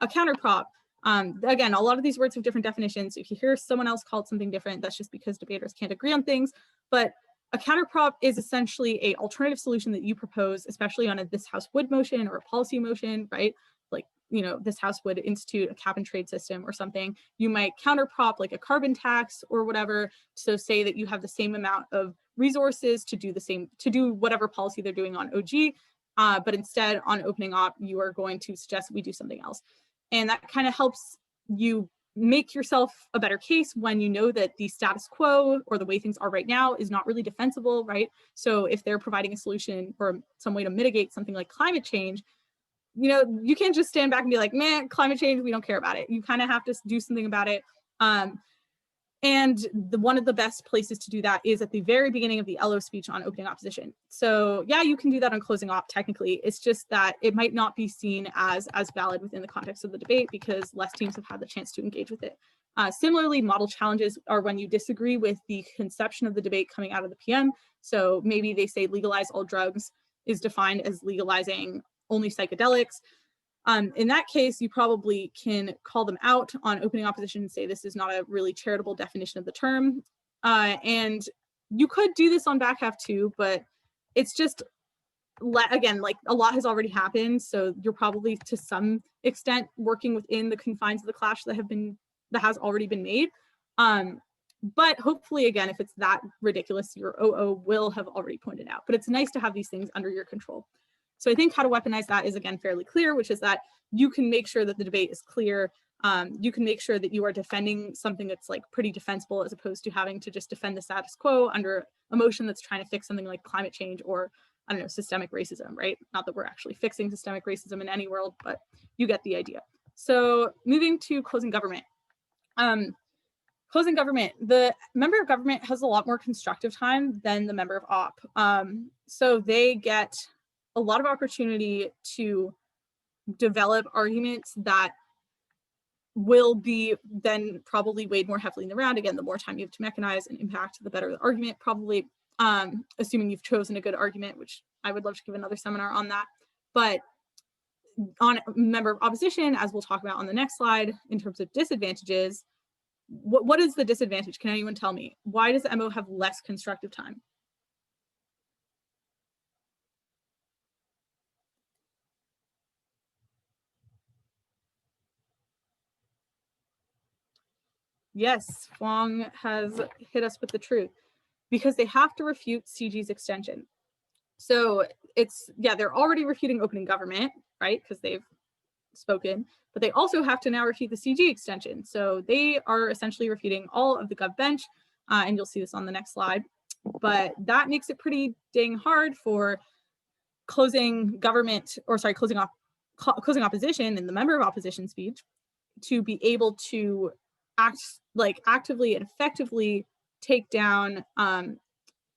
A counterprop. Again, a lot of these words have different definitions. If you hear someone else call it something different, that's just because debaters can't agree on things. But a counterprop is essentially an alternative solution that you propose, especially on this House would motion or a policy motion, right? Like, this House would institute a cap and trade system or something. You might counterprop like a carbon tax or whatever. So say that you have the same amount of resources to do whatever policy they're doing on OG, but instead on opening op, you are going to suggest we do something else. And that kind of helps you make yourself a better case when you know that the status quo or the way things are right now is not really defensible, right? So if they're providing a solution or some way to mitigate something like climate change, you can't just stand back and be like, man, climate change, we don't care about it. You kind of have to do something about it. And one of the best places to do that is at the very beginning of the LO speech on opening opposition. So yeah, you can do that on closing op technically. It's just that it might not be seen as valid within the context of the debate because less teams have had the chance to engage with it. Similarly, model challenges are when you disagree with the conception of the debate coming out of the PM. So maybe they say legalize all drugs is defined as legalizing only psychedelics. In that case, you probably can call them out on opening opposition and say this is not a really charitable definition of the term. And you could do this on back half too, but it's just, again, like a lot has already happened. So you're probably to some extent working within the confines of the clash that has already been made. But hopefully, again, if it's that ridiculous, your OO will have already pointed out. But it's nice to have these things under your control. So I think how to weaponize that is, again, fairly clear, which is that you can make sure that the debate is clear. You can make sure that you are defending something that's like pretty defensible as opposed to having to just defend the status quo under a motion that's trying to fix something like climate change or, I don't know, systemic racism, right? Not that we're actually fixing systemic racism in any world, but you get the idea. So moving to closing government. Closing government, the member of government has a lot more constructive time than the member of op. So they get a lot of opportunity to develop arguments that will be then probably weighed more heavily in the round. Again, the more time you have to mechanize and impact, the better the argument, probably, assuming you've chosen a good argument, which I would love to give another seminar on that. But on member of opposition, as we'll talk about on the next slide, in terms of disadvantages, what is the disadvantage? Can anyone tell me? Why does the MO have less constructive time? Yes, Fong has hit us with the truth. Because they have to refute CG's extension. So it's, yeah, they're already refuting opening government, right? Because they've spoken, but they also have to now refute the CG extension. So they are essentially refuting all of the gov bench, and you'll see this on the next slide. But that makes it pretty dang hard for closing opposition and the member of opposition speech to be able to actively and effectively take down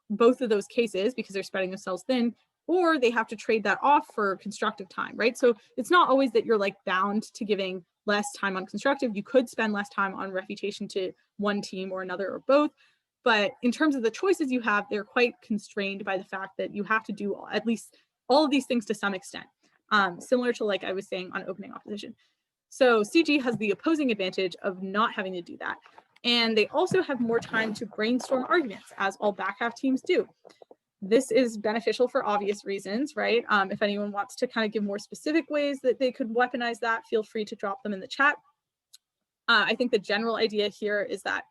both of those cases because they're spreading themselves thin, or they have to trade that off for constructive time, right? So it's not always that you're like bound to giving less time on constructive. You could spend less time on refutation to one team or another or both. But in terms of the choices you have, they're quite constrained by the fact that you have to do at least all of these things to some extent, similar to like I was saying on opening opposition. So CG has the opposing advantage of not having to do that. And they also have more time to brainstorm arguments, as all back half teams do. This is beneficial for obvious reasons, right? If anyone wants to kind of give more specific ways that they could weaponize that, feel free to drop them in the chat. I think the general idea here is that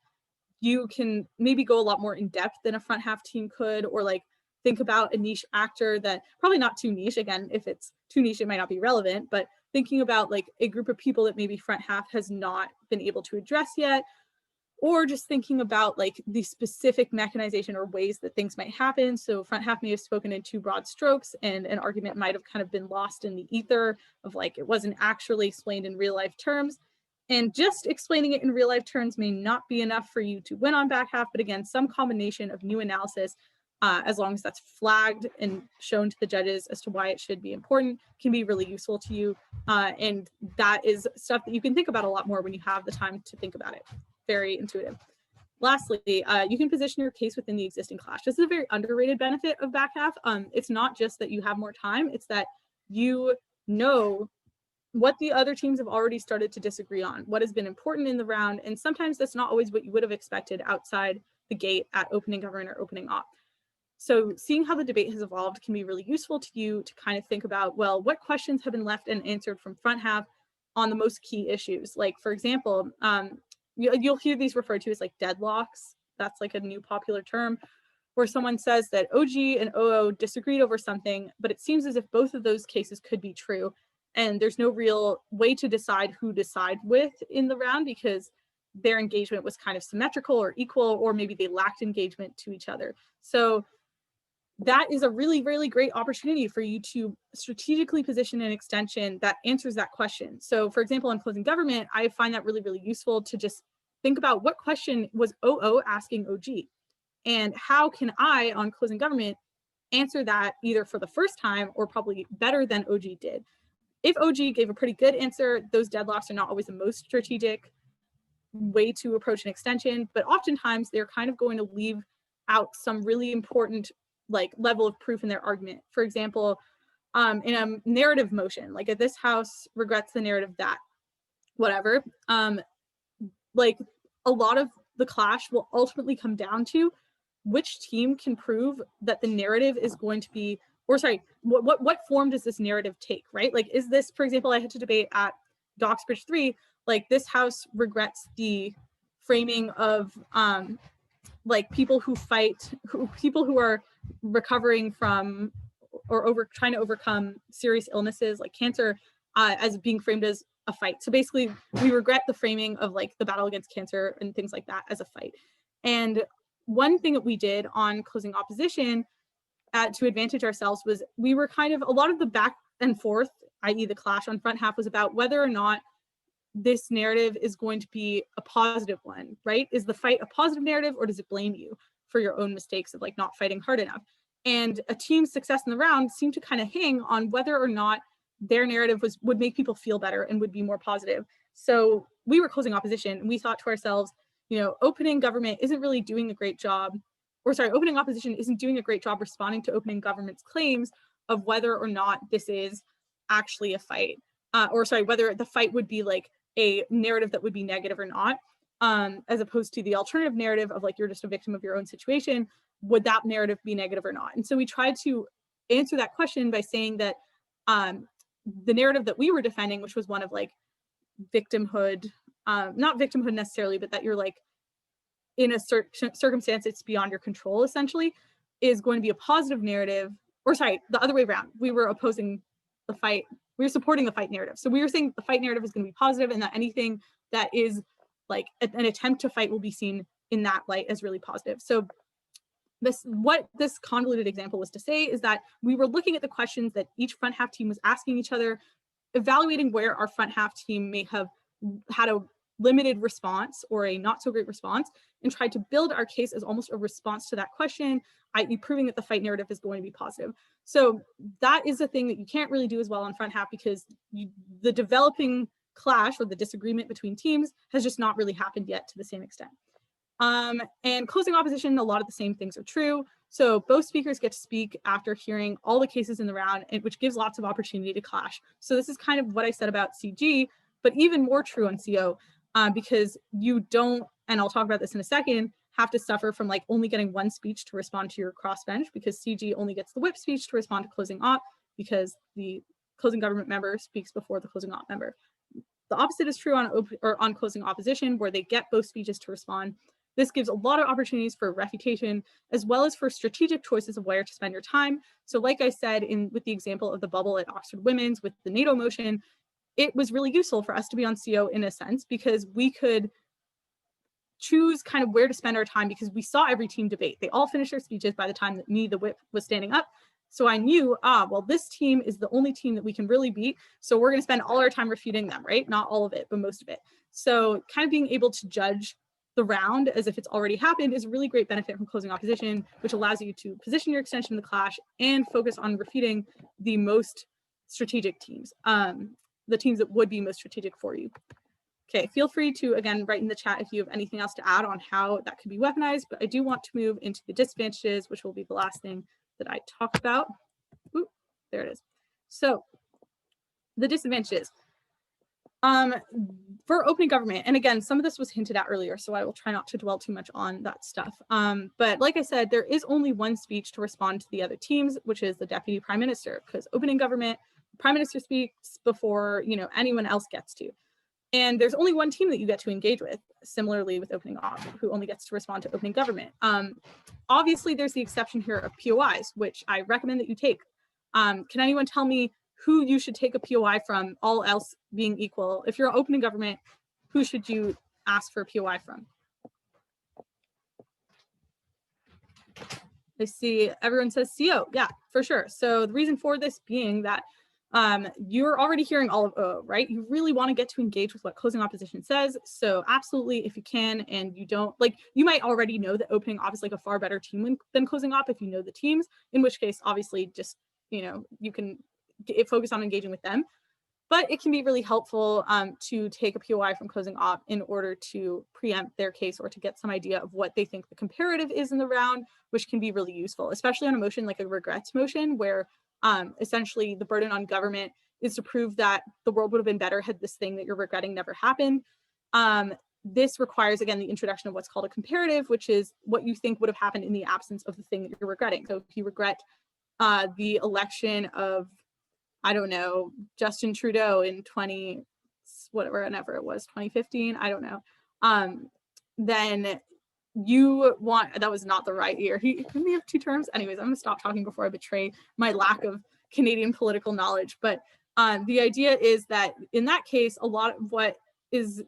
you can maybe go a lot more in depth than a front half team could, or like think about a niche actor that probably not too niche. Again, if it's too niche, it might not be relevant, but thinking about like a group of people that maybe front half has not been able to address yet, or just thinking about like the specific mechanization or ways that things might happen. So front half may have spoken in too broad strokes, and an argument might have kind of been lost in the ether of like, it wasn't actually explained in real life terms. And just explaining it in real life terms may not be enough for you to win on back half, but again, some combination of new analysis, as long as that's flagged and shown to the judges as to why it should be important, can be really useful to you. And that is stuff that you can think about a lot more when you have the time to think about it. Very intuitive. Lastly, you can position your case within the existing clash. This is a very underrated benefit of back half. It's not just that you have more time, it's that you know what the other teams have already started to disagree on, what has been important in the round, and sometimes that's not always what you would have expected outside the gate at opening government or opening op. So seeing how the debate has evolved can be really useful to you to kind of think about, well, what questions have been left unanswered from front half on the most key issues? Like, for example, you'll hear these referred to as like deadlocks. That's like a new popular term, where someone says that OG and OO disagreed over something, but it seems as if both of those cases could be true. And there's no real way to decide who to side with in the round because their engagement was kind of symmetrical or equal, or maybe they lacked engagement to each other. So that is a really, really great opportunity for you to strategically position an extension that answers that question. So for example, in closing government, I find that really, really useful to just think about what question was OO asking OG, and how can I on closing government answer that either for the first time or probably better than OG did. If OG gave a pretty good answer, those deadlocks are not always the most strategic way to approach an extension, but oftentimes they're kind of going to leave out some really important like level of proof in their argument. For example, in a narrative motion, like this house regrets the narrative that whatever, like a lot of the clash will ultimately come down to which team can prove that the narrative is going to be, or sorry, what form does this narrative take, right? Like, is this, for example, I had to debate at Doxbridge 3, like this house regrets the framing of like people who fight, people who are recovering from or trying to overcome serious illnesses like cancer as being framed as a fight. So basically, we regret the framing of like the battle against cancer and things like that as a fight. And one thing that we did on closing opposition to advantage ourselves was we were kind of, a lot of the back and forth, i.e. the clash on front half, was about whether or not this narrative is going to be a positive one, right? Is the fight a positive narrative, or does it blame you for your own mistakes of like not fighting hard enough? And a team's success in the round seemed to kind of hang on whether or not their narrative would make people feel better and would be more positive. So we were closing opposition and we thought to ourselves, you know, opening government isn't really doing a great job, or sorry, opening opposition isn't doing a great job responding to opening government's claims of whether or not this is actually a fight, or sorry, whether the fight would be like a narrative that would be negative or not, as opposed to the alternative narrative of like, you're just a victim of your own situation. Would that narrative be negative or not? And so we tried to answer that question by saying that the narrative that we were defending, which was one of like victimhood, not victimhood necessarily, but that you're like in a certain circumstance, it's beyond your control, essentially, is going to be a positive narrative, or sorry, the other way around. We were opposing the fight, we were supporting the fight narrative. So we were saying the fight narrative is going to be positive, and that anything that is like an attempt to fight will be seen in that light as really positive. So what this convoluted example was to say is that we were looking at the questions that each front half team was asking each other, evaluating where our front half team may have had a limited response or a not so great response, and tried to build our case as almost a response to that question, i.e. proving that the fight narrative is going to be positive. So that is a thing that you can't really do as well on front half, because the developing clash or the disagreement between teams has just not really happened yet to the same extent. And closing opposition, a lot of the same things are true. So both speakers get to speak after hearing all the cases in the round, which gives lots of opportunity to clash. So this is kind of what I said about CG, but even more true on CO, because you don't, and I'll talk about this in a second, have to suffer from like only getting one speech to respond to your crossbench, because CG only gets the whip speech to respond to closing op, because the closing government member speaks before the closing op member. The opposite is true on closing opposition, where they get both speeches to respond. This gives a lot of opportunities for refutation, as well as for strategic choices of where to spend your time. So like I said, with the example of the bubble at Oxford Women's with the NATO motion, it was really useful for us to be on CO in a sense, because we could choose kind of where to spend our time, because we saw every team debate. They all finished their speeches by the time that me, the whip, was standing up. So I knew, well, this team is the only team that we can really beat. So we're going to spend all our time refuting them, right? Not all of it, but most of it. So kind of being able to judge the round as if it's already happened is a really great benefit from closing opposition, which allows you to position your extension of the clash and focus on refuting the most strategic teams, the teams that would be most strategic for you. Okay, feel free to, again, write in the chat if you have anything else to add on how that could be weaponized, but I do want to move into the disadvantages, which will be the last thing that I talk about. Ooh, there it is. So the disadvantages. For opening government, and again, some of this was hinted at earlier, so I will try not to dwell too much on that stuff. But like I said, there is only one speech to respond to the other teams, which is the deputy prime minister, because opening government, prime minister speaks before anyone else gets to. And there's only one team that you get to engage with, similarly with opening op, who only gets to respond to opening government. Obviously, there's the exception here of POIs, which I recommend that you take. Can anyone tell me who you should take a POI from, all else being equal? If you're opening government, who should you ask for a POI from? I see everyone says CO. Yeah, for sure. So the reason for this being that you're already hearing all of O, right? You really want to get to engage with what closing opposition says. So absolutely, if you can, and you don't, like, you might already know that opening op is like a far better team than closing op if you know the teams, in which case, obviously, just, you can focus on engaging with them. But it can be really helpful to take a POI from closing op in order to preempt their case or to get some idea of what they think the comparative is in the round, which can be really useful, especially on a motion like a regrets motion, where essentially the burden on government is to prove that the world would have been better had this thing that you're regretting never happened. This requires, again, the introduction of what's called a comparative, which is what you think would have happened in the absence of the thing that you're regretting. So if you regret the election of, I don't know, Justin Trudeau in whatever it was, 2015, I don't know, then you want, that was not the right year. Didn't he have 2 terms? Anyways, I'm gonna stop talking before I betray my lack of Canadian political knowledge. But the idea is that in that case, a lot of what is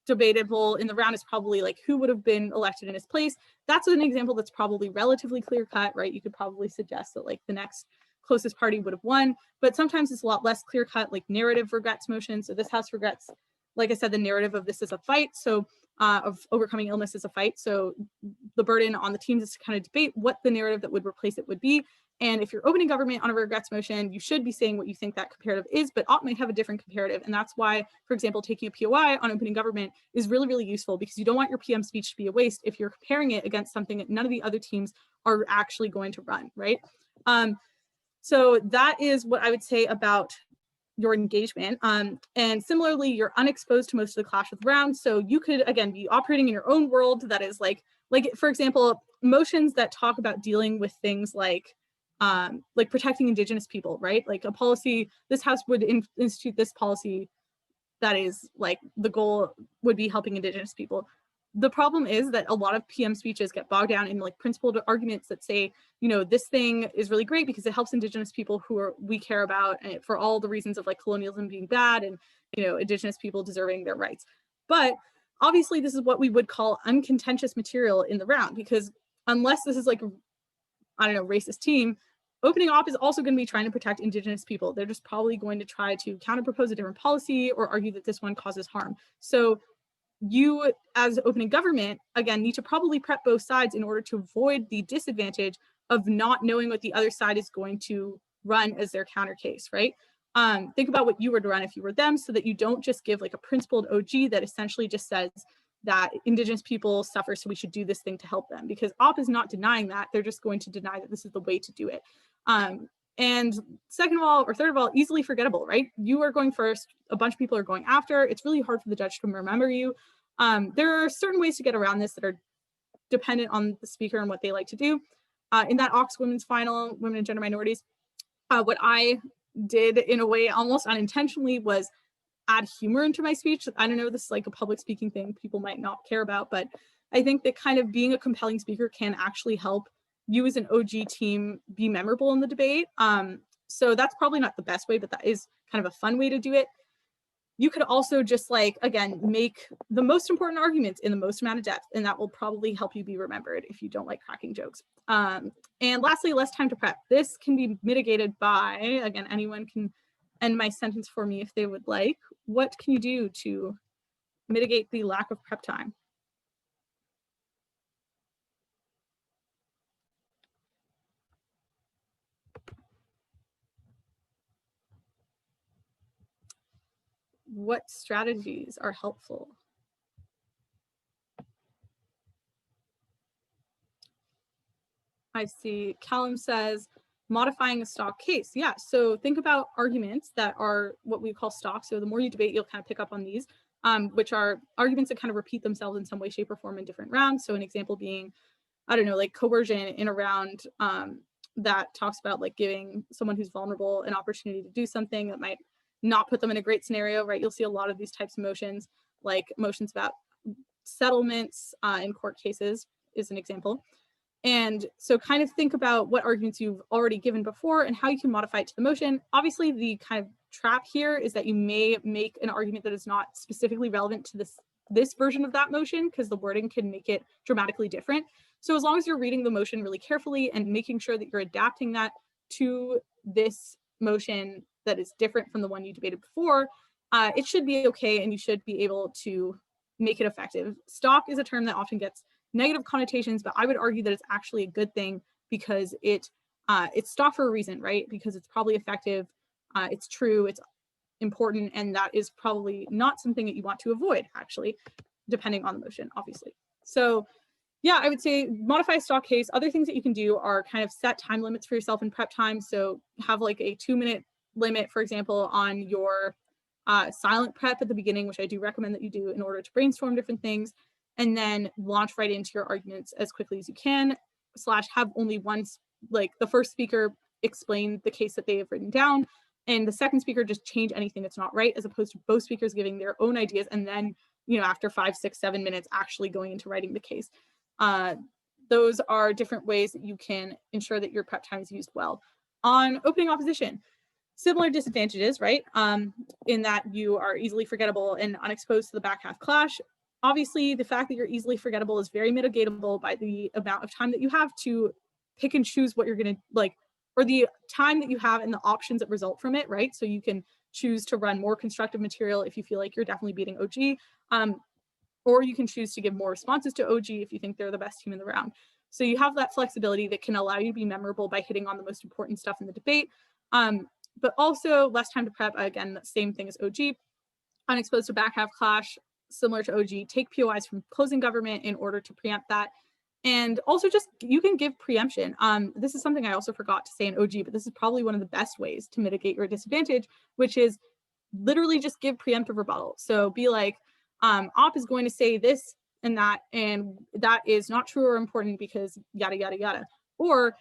debatable in the round is probably like who would have been elected in his place. That's an example that's probably relatively clear cut, right? You could probably suggest that like the next closest party would have won, but sometimes it's a lot less clear cut, like narrative regrets motion. So this house regrets, like I said, the narrative of this is a fight. So of overcoming illness is a fight. So the burden on the teams is to kind of debate what the narrative that would replace it would be. And if you're opening government on a regrets motion, you should be saying what you think that comparative is, but op might have a different comparative. And that's why, for example, taking a POI on opening government is really, really useful, because you don't want your PM speech to be a waste if you're comparing it against something that none of the other teams are actually going to run, right? So that is what I would say about your engagement. And similarly, you're unexposed to most of the clash of the round. So you could, again, be operating in your own world that is like, for example, motions that talk about dealing with things like protecting Indigenous people, right? Like a policy, this house would institute this policy that is like, the goal would be helping Indigenous people. the problem is that a lot of PM speeches get bogged down in like principled arguments that say, you know, this thing is really great because it helps Indigenous people who we care about, and for all the reasons of like colonialism being bad and, you know, Indigenous people deserving their rights. But obviously this is what we would call uncontentious material in the round, because unless this is like, I don't know, racist team, opening op is also going to be trying to protect Indigenous people. They're just probably going to try to counter-propose a different policy or argue that this one causes harm. So you, as opening government, again, need to probably prep both sides in order to avoid the disadvantage of not knowing what the other side is going to run as their counter case, right? Think about what you were to run if you were them, so that you don't just give like a principled OG that essentially just says that Indigenous people suffer, so we should do this thing to help them, because op is not denying that. They're just going to deny that this is the way to do it. And second of all, or third of all, easily forgettable, right? You are going first, a bunch of people are going after. It's really hard for the judge to remember you. There are certain ways to get around this that are dependent on the speaker and what they like to do. In that Ox Women's Final, Women and Gender Minorities, what I did in a way almost unintentionally was add humor into my speech. I don't know, this is like a public speaking thing people might not care about, but I think that kind of being a compelling speaker can actually help you as an OG team be memorable in the debate. So that's probably not the best way, but that is kind of a fun way to do it. You could also just like, again, make the most important arguments in the most amount of depth, and that will probably help you be remembered if you don't like cracking jokes. And lastly, less time to prep. This can be mitigated by, again, anyone can end my sentence for me if they would like. What can you do to mitigate the lack of prep time? What strategies are helpful? I see Callum says, modifying a stock case. Yeah, so think about arguments that are what we call stock. So the more you debate, you'll kind of pick up on these, which are arguments that kind of repeat themselves in some way, shape, or form in different rounds. So an example being, I don't know, like coercion in a round that talks about like giving someone who's vulnerable an opportunity to do something that might not put them in a great scenario, right? You'll see a lot of these types of motions, like motions about settlements in court cases is an example. And so kind of think about what arguments you've already given before and how you can modify it to the motion. Obviously, the kind of trap here is that you may make an argument that is not specifically relevant to this version of that motion, because the wording can make it dramatically different. So as long as you're reading the motion really carefully and making sure that you're adapting that to this motion that is different from the one you debated before, it should be okay, and you should be able to make it effective. Stock is a term that often gets negative connotations, but I would argue that it's actually a good thing, because it's stock for a reason, right? Because it's probably effective, it's true, it's important, and that is probably not something that you want to avoid, actually, depending on the motion, obviously. So yeah, I would say modify a stock case. Other things that you can do are kind of set time limits for yourself in prep time. So have like a 2-minute limit, for example, on your silent prep at the beginning, which I do recommend that you do in order to brainstorm different things, and then launch right into your arguments as quickly as you can, / have only one, like the first speaker explain the case that they have written down, and the second speaker just change anything that's not right, as opposed to both speakers giving their own ideas, and then, you know, after 5, 6, 7 minutes actually going into writing the case. Those are different ways that you can ensure that your prep time is used well. On opening opposition, similar disadvantages, right? In that you are easily forgettable and unexposed to the back half clash. Obviously, the fact that you're easily forgettable is very mitigatable by the amount of time that you have to pick and choose what you're going to like, or the time that you have and the options that result from it, right? So you can choose to run more constructive material if you feel like you're definitely beating OG, or you can choose to give more responses to OG if you think they're the best team in the round. So you have that flexibility that can allow you to be memorable by hitting on the most important stuff in the debate. But also less time to prep, again, the same thing as OG. Unexposed to back half clash, similar to OG, take POIs from closing government in order to preempt that. And also just, you can give preemption. This is something I also forgot to say in OG, but this is probably one of the best ways to mitigate your disadvantage, which is literally just give preemptive rebuttal. So be like, op is going to say this and that is not true or important because yada, yada, yada. Or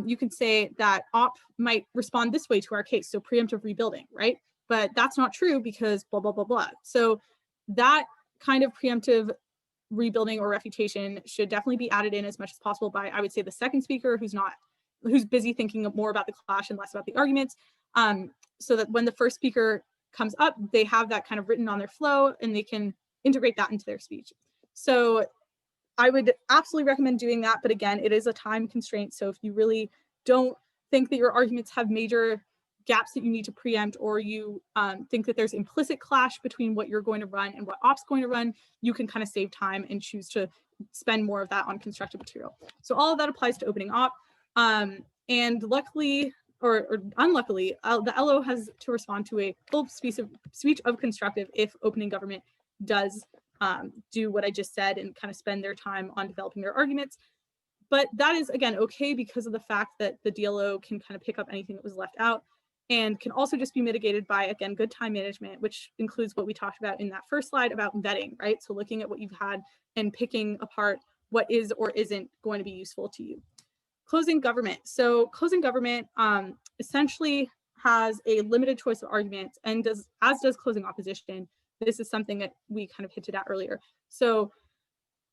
you could say that op might respond this way to our case, so preemptive rebuilding, right? But that's not true because blah, blah, blah, blah. So that kind of preemptive rebuilding or refutation should definitely be added in as much as possible by, I would say, the second speaker who's busy thinking more about the clash and less about the arguments, so that when the first speaker comes up, they have that kind of written on their flow and they can integrate that into their speech. So I would absolutely recommend doing that. But again, it is a time constraint. So if you really don't think that your arguments have major gaps that you need to preempt, or you think that there's implicit clash between what you're going to run and what op's going to run, you can kind of save time and choose to spend more of that on constructive material. So all of that applies to opening op. And luckily, or unluckily, the LO has to respond to a full speech of constructive if opening government does do what I just said and kind of spend their time on developing their arguments. But that is, again, okay because of the fact that the DLO can kind of pick up anything that was left out, and can also just be mitigated by, again, good time management, which includes what we talked about in that first slide about vetting, right? So looking at what you've had and picking apart what is or isn't going to be useful to you. Closing government. So closing government essentially has a limited choice of arguments, and as does closing opposition. This is something that we kind of hinted at earlier. So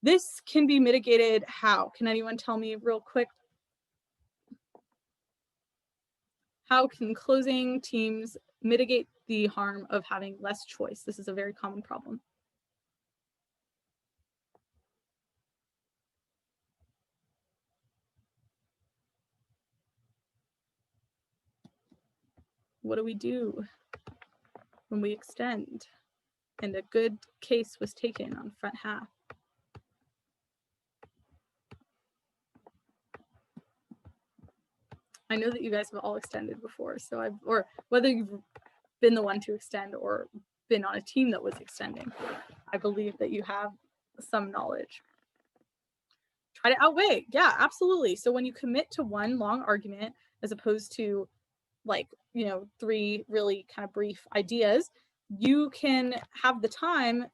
this can be mitigated how? Can anyone tell me real quick? How can closing teams mitigate the harm of having less choice? This is a very common problem. What do we do when we extend and a good case was taken on front half? I know that you guys have all extended before, so or whether you've been the one to extend or been on a team that was extending, I believe that you have some knowledge. Try to outweigh. Yeah, absolutely. So when you commit to one long argument as opposed to like, 3 really kind of brief ideas, you can have the time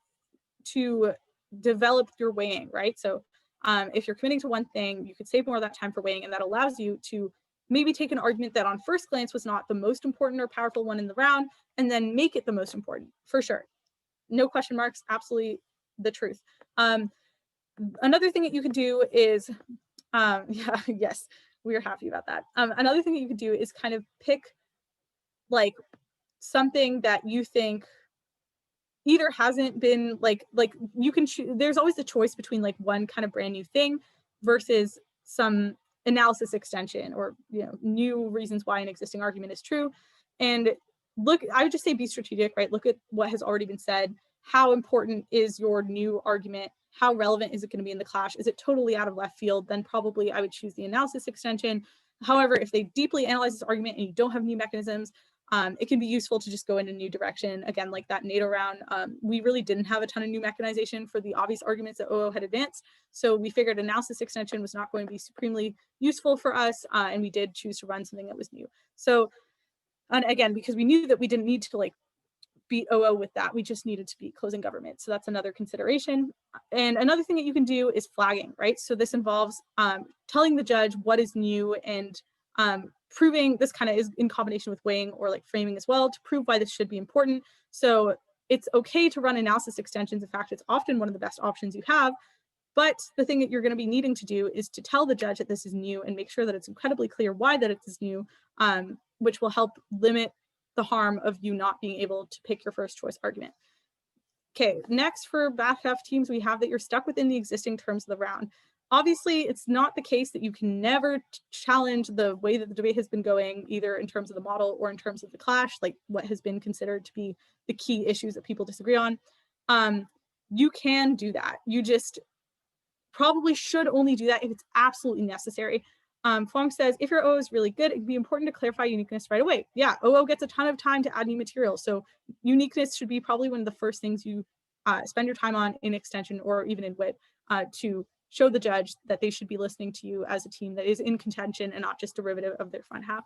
to develop your weighing, right? So if you're committing to one thing, you could save more of that time for weighing, and that allows you to maybe take an argument that on first glance was not the most important or powerful one in the round, and then make it the most important, for sure. No question marks, absolutely the truth. Another thing that you could do is, yes, we are happy about that. Another thing that you could do is kind of pick like something that you think either hasn't been like you can choose. There's always the choice between like one kind of brand new thing versus some analysis extension or new reasons why an existing argument is true. And look, I would just say be strategic, right? Look at what has already been said. How important is your new argument? How relevant is it going to be in the clash? Is it totally out of left field? Then probably I would choose the analysis extension. However, if they deeply analyze this argument and you don't have new mechanisms, it can be useful to just go in a new direction. Again, like that Nato round, we really didn't have a ton of new mechanization for the obvious arguments that OO had advanced. So we figured analysis extension was not going to be supremely useful for us. And we did choose to run something that was new. So, and again, because we knew that we didn't need to like beat OO with that, we just needed to beat closing government. So that's another consideration. And another thing that you can do is flagging, right? So this involves telling the judge what is new and proving. This kind of is in combination with weighing or like framing as well to prove why this should be important. So it's okay to run analysis extensions. In fact, it's often one of the best options you have. But the thing that you're going to be needing to do is to tell the judge that this is new and make sure that it's incredibly clear why that it is new, which will help limit the harm of you not being able to pick your first choice argument. Okay, next for back half teams, we have that you're stuck within the existing terms of the round. Obviously, it's not the case that you can never challenge the way that the debate has been going, either in terms of the model or in terms of the clash, like what has been considered to be the key issues that people disagree on. You can do that. You just probably should only do that if it's absolutely necessary. Fong says, if your OO is really good, it'd be important to clarify uniqueness right away. Yeah, OO gets a ton of time to add new material. So uniqueness should be probably one of the first things you spend your time on in extension or even in WIT to show the judge that they should be listening to you as a team that is in contention and not just derivative of their front half.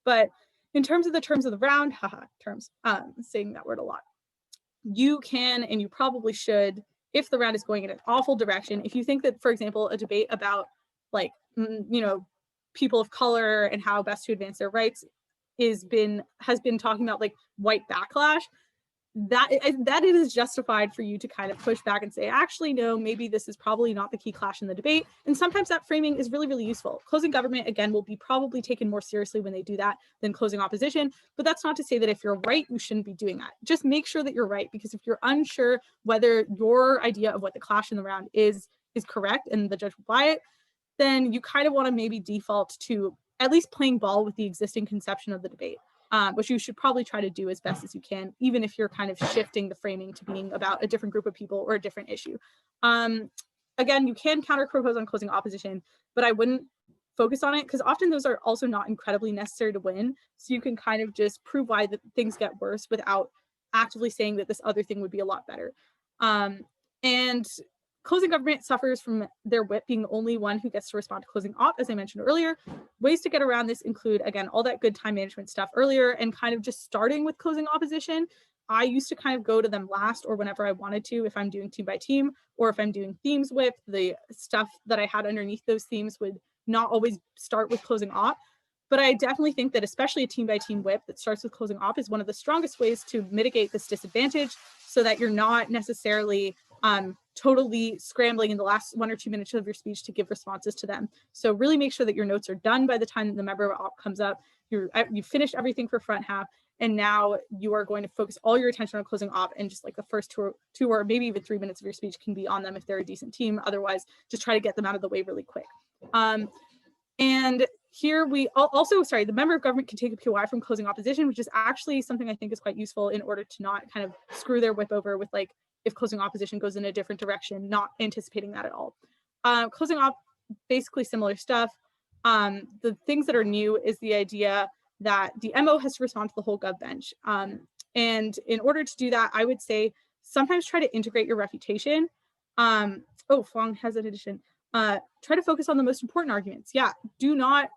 But in terms of the terms of the round, saying that word a lot, you can and you probably should, if the round is going in an awful direction, if you think that, for example, a debate about like, people of color and how best to advance their rights has been talking about like white backlash, that it is justified for you to kind of push back and say, actually, no, maybe this is probably not the key clash in the debate. And sometimes that framing is really, really useful. Closing government, again, will be probably taken more seriously when they do that than closing opposition. But that's not to say that if you're right, you shouldn't be doing that. Just make sure that you're right, because if you're unsure whether your idea of what the clash in the round is correct and the judge will buy it, then you kind of want to maybe default to at least playing ball with the existing conception of the debate. Which you should probably try to do as best as you can, even if you're kind of shifting the framing to being about a different group of people or a different issue. Again, you can counter propose on closing opposition, but I wouldn't focus on it, because often those are also not incredibly necessary to win. So you can kind of just prove why things get worse without actively saying that this other thing would be a lot better. And closing government suffers from their whip being the only one who gets to respond to closing op, as I mentioned earlier. Ways to get around this include, again, all that good time management stuff earlier and kind of just starting with closing opposition. I used to kind of go to them last or whenever I wanted to, if I'm doing team by team, or if I'm doing themes whip, the stuff that I had underneath those themes would not always start with closing op. But I definitely think that especially a team by team whip that starts with closing op is one of the strongest ways to mitigate this disadvantage, so that you're not necessarily totally scrambling in the last 1 or 2 minutes of your speech to give responses to them. So really make sure that your notes are done by the time that the member of op comes up. You've finished everything for front half, and now you are going to focus all your attention on closing op, and just like the first two or maybe even 3 minutes of your speech can be on them if they're a decent team. Otherwise, just try to get them out of the way really quick. And here we also, the member of government can take a POI from closing opposition, which is actually something I think is quite useful in order to not kind of screw their whip over with, like, if closing opposition goes in a different direction, not anticipating that at all. Closing op, basically similar stuff. The things that are new is the idea that the MO has to respond to the whole gov bench. And in order to do that, I would say sometimes try to integrate your refutation. Fong has an addition. Try to focus on the most important arguments. Yeah, do not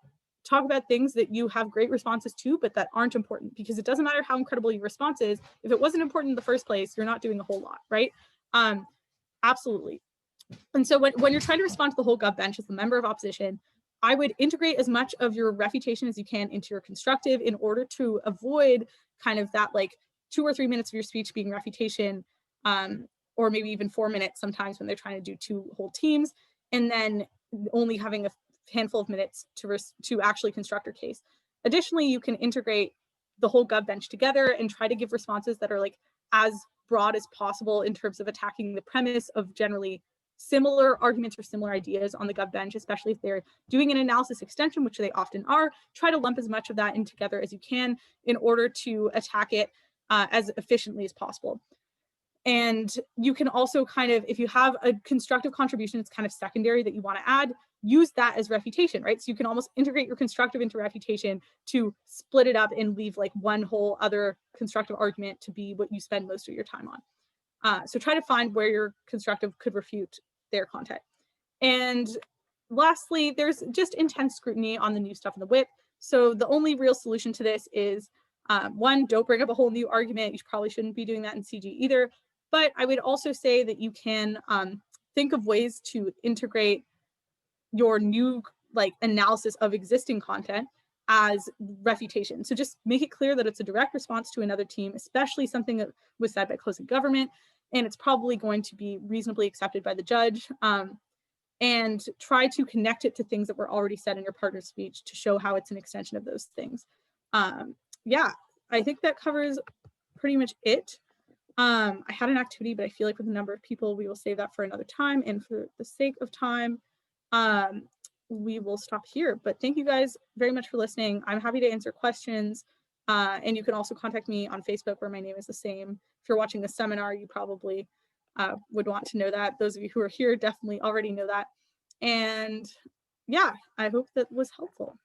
talk about things that you have great responses to, but that aren't important, because it doesn't matter how incredible your response is. If it wasn't important in the first place, you're not doing a whole lot, right? Absolutely. And so when you're trying to respond to the whole gov bench as a member of opposition, I would integrate as much of your refutation as you can into your constructive in order to avoid kind of that like 2 or 3 minutes of your speech being refutation, or maybe even 4 minutes sometimes when they're trying to do 2 whole teams, and then only having a handful of minutes to actually construct your case. Additionally, you can integrate the whole gov bench together and try to give responses that are like as broad as possible in terms of attacking the premise of generally similar arguments or similar ideas on the gov bench, especially if they're doing an analysis extension, which they often are. Try to lump as much of that in together as you can in order to attack it as efficiently as possible. And you can also kind of, if you have a constructive contribution that's kind of secondary that you want to add, use that as refutation, right? So you can almost integrate your constructive into refutation to split it up and leave like one whole other constructive argument to be what you spend most of your time on. So try to find where your constructive could refute their content. And lastly, there's just intense scrutiny on the new stuff in the whip. So the only real solution to this is, one, don't bring up a whole new argument. You probably shouldn't be doing that in CG either. But I would also say that you can think of ways to integrate your new like analysis of existing content as refutation. So just make it clear that it's a direct response to another team, especially something that was said by closing government, and it's probably going to be reasonably accepted by the judge. And try to connect it to things that were already said in your partner's speech to show how it's an extension of those things. Yeah, I think that covers pretty much it. I had an activity, but I feel like with the number of people, we will save that for another time. And for the sake of time, we will stop here. But thank you guys very much for listening. I'm happy to answer questions. And you can also contact me on Facebook, where my name is the same. If you're watching the seminar, you probably would want to know that. Those of you who are here definitely already know that. And yeah, I hope that was helpful.